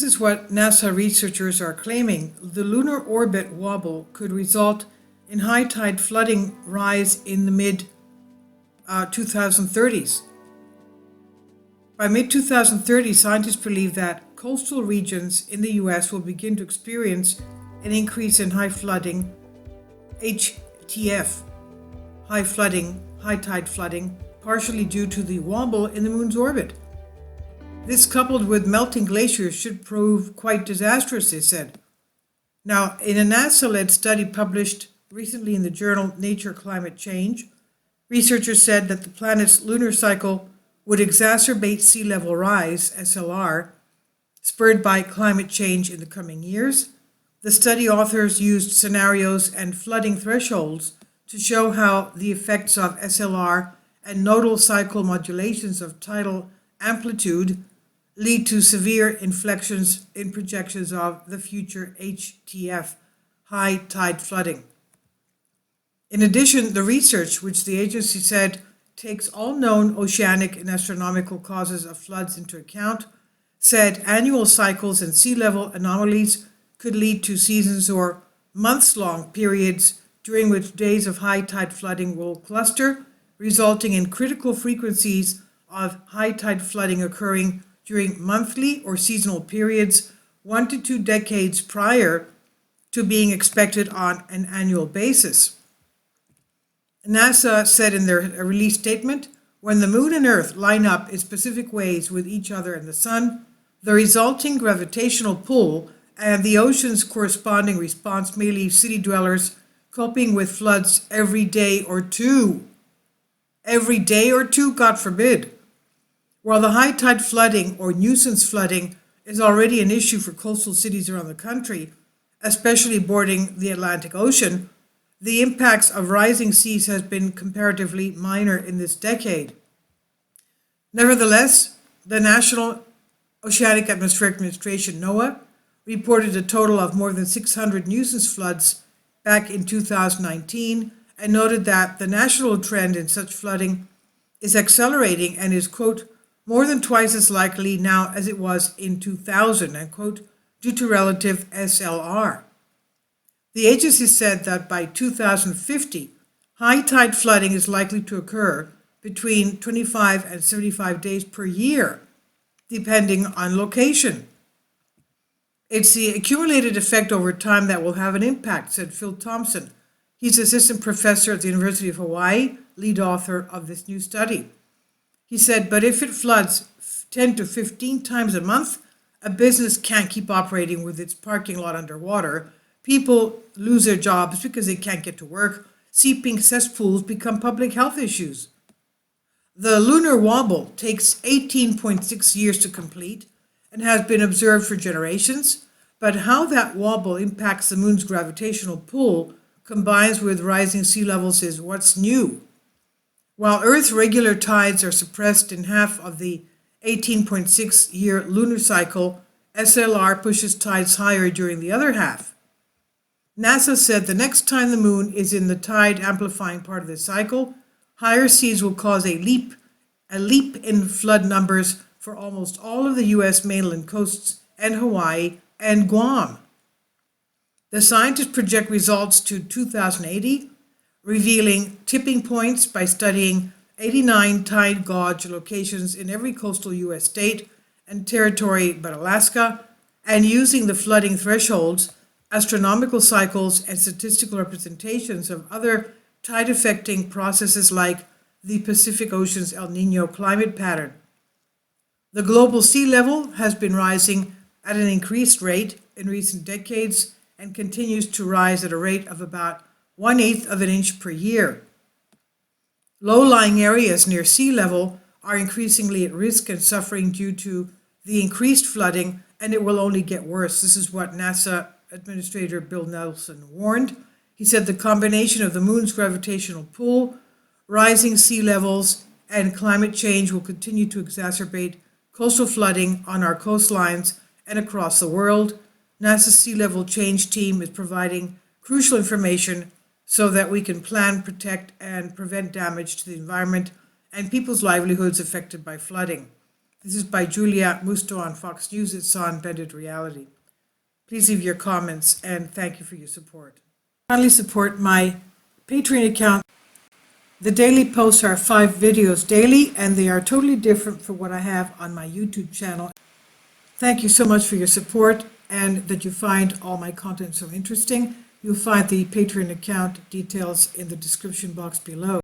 This is what NASA researchers are claiming. The lunar orbit wobble could result in high tide flooding rise in the mid 2030s. By mid 2030, scientists believe that coastal regions in the US will begin to experience an increase in high flooding, HTF, high tide flooding, partially due to the wobble in the moon's orbit. This, coupled with melting glaciers, should prove quite disastrous, they said. Now, in a NASA-led study published recently in the journal Nature Climate Change, researchers said that the planet's lunar cycle would exacerbate sea level rise, SLR, spurred by climate change in the coming years. The study authors used scenarios and flooding thresholds to show how the effects of SLR and nodal cycle modulations of tidal amplitude lead to severe inflections in projections of the future HTF, high tide flooding. In addition, the research, which the agency said takes all known oceanic and astronomical causes of floods into account, said annual cycles and sea level anomalies could lead to seasons or months-long periods during which days of high tide flooding will cluster, resulting in critical frequencies of high tide flooding occurring during monthly or seasonal periods 1 to 2 decades prior to being expected on an annual basis. NASA said in their release statement, when the moon and Earth line up in specific ways with each other and the sun, the resulting gravitational pull and the ocean's corresponding response may leave city dwellers coping with floods every day or two. Every day or two, God forbid. While the high tide flooding or nuisance flooding is already an issue for coastal cities around the country, especially bordering the Atlantic Ocean, the impacts of rising seas has been comparatively minor in this decade. Nevertheless, the National Oceanic Atmospheric Administration, NOAA, reported a total of more than 600 nuisance floods back in 2019 and noted that the national trend in such flooding is accelerating and is, quote, more than twice as likely now as it was in 2000, end quote, due to relative SLR. The agency said that by 2050, high tide flooding is likely to occur between 25 and 75 days per year, depending on location. It's the accumulated effect over time that will have an impact, said Phil Thompson. He's assistant professor at the University of Hawaii, lead author of this new study. He said, but if it floods 10 to 15 times a month, a business can't keep operating with its parking lot underwater. People lose their jobs because they can't get to work. Seeping cesspools become public health issues. The lunar wobble takes 18.6 years to complete and has been observed for generations, but how that wobble impacts the moon's gravitational pull combines with rising sea levels is what's new. While Earth's regular tides are suppressed in half of the 18.6-year lunar cycle, SLR pushes tides higher during the other half. NASA said the next time the moon is in the tide amplifying part of the cycle, higher seas will cause a leap in flood numbers for almost all of the U.S. mainland coasts and Hawaii and Guam. The scientists project results to 2080, revealing tipping points by studying 89 tide gauge locations in every coastal U.S. state and territory but Alaska, and using the flooding thresholds, astronomical cycles, and statistical representations of other tide-affecting processes like the Pacific Ocean's El Niño climate pattern. The global sea level has been rising at an increased rate in recent decades and continues to rise at a rate of about 1/8 of an inch per year. Low-lying areas near sea level are increasingly at risk and suffering due to the increased flooding, and it will only get worse. This is what NASA Administrator Bill Nelson warned. He said the combination of the moon's gravitational pull, rising sea levels, and climate change will continue to exacerbate coastal flooding on our coastlines and across the world. NASA's Sea Level Change team is providing crucial information so that we can plan, protect, and prevent damage to the environment and people's livelihoods affected by flooding. This is by Julia Musto on Fox News. It's on Blended Reality. Please leave your comments, and thank you for your support. Finally, support my Patreon account. The daily posts are 5 videos daily, and they are totally different from what I have on my YouTube channel. Thank you so much for your support and that you find all my content so interesting. You'll find the Patreon account details in the description box below.